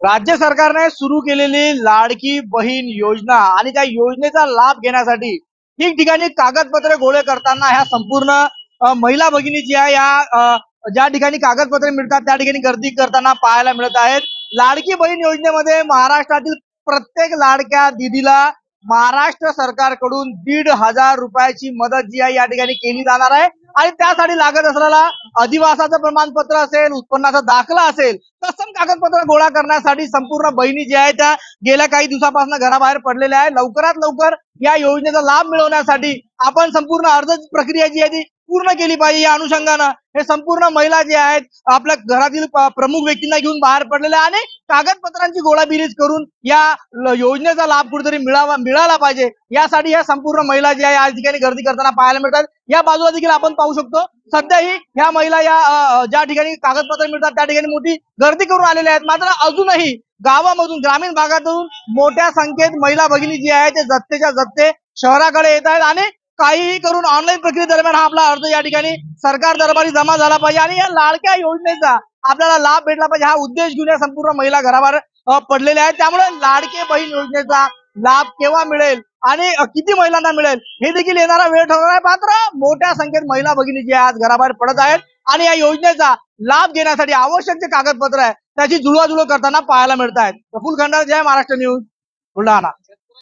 राज्य सरकारने सुरू केलेली लाडकी बहीण योजना आणि त्या योजनेचा लाभ घेण्यासाठी ठिकठिकाणी कागदपत्रे गोळे करताना ह्या संपूर्ण महिला भगिनी जी आहे ज्या ठिकाणी कागदपत्रे मिळतात त्या ठिकाणी गर्दी करताना पाहायला मिळत आहेत. लाडकी बहीण योजनेमध्ये महाराष्ट्रातील प्रत्येक लाडक्या दिदीला महाराष्ट्र सरकारकडून 1,500 रुपयाची मदत जी आहे या ठिकाणी केली जाणार आहे आणि त्यासाठी लागत असलेला अधिवासाचं प्रमाणपत्र असेल, उत्पन्नाचा दाखला असेल, तत्सम कागदपत्र गोळा करण्यासाठी संपूर्ण बहिणी ज्या आहेत त्या गेल्या काही दिवसापासून घराबाहेर पडलेल्या आहेत. लवकरात लवकर या योजनेचा लाभ मिळवण्यासाठी आपण संपूर्ण अर्ज प्रक्रिया जी आहे ती पूर्ण केली पाहिजे. या अनुषंगानं हे संपूर्ण महिला जे आहेत आपल्या घरातील प्रमुख व्यक्तींना घेऊन बाहेर पडलेल्या आणि कागदपत्रांची गोळाबेरीज करून या योजनेचा लाभ कुठेतरी मिळाला पाहिजे यासाठी या संपूर्ण महिला ज्या या ठिकाणी गर्दी करताना पाहायला मिळतात. या बाजूला देखील आपण पाहू शकतो सध्याही ह्या महिला या ज्या ठिकाणी कागदपत्र मिळतात त्या ठिकाणी मोठी गर्दी करून आलेल्या आहेत. मात्र अजूनही गावामधून ग्रामीण भागातून मोठ्या संख्येत महिला भगिनी जी आहेत ते जत्तेच्या जत्ते शहराकडे येत आहेत आणि काहीही करून ऑनलाईन प्रक्रियेदरम्यान हा आपला अर्ज या ठिकाणी सरकार दरबारी जमा झाला पाहिजे आणि या लाडक्या योजनेचा आपल्याला लाभ भेटला पाहिजे हा उद्देश घेऊन या संपूर्ण महिला घराबाहेर पडलेल्या आहेत. त्यामुळे लाडके बहीण योजनेचा लाभ केव्हा मिळेल आणि किती महिलांना मिळेल हे देखील येणारा वेळ ठरणार आहे. मात्र मोठ्या संख्येत महिला भगिनी जी आज घराबाहेर पडत आहेत आणि या योजनेचा लाभ घेण्यासाठी आवश्यक जे कागदपत्र आहे त्याची जुळवाजुळव करताना पाहायला मिळत आहेत. प्रफुल्ल खंडार, जय महाराष्ट्र न्यूज, बुलढाणा.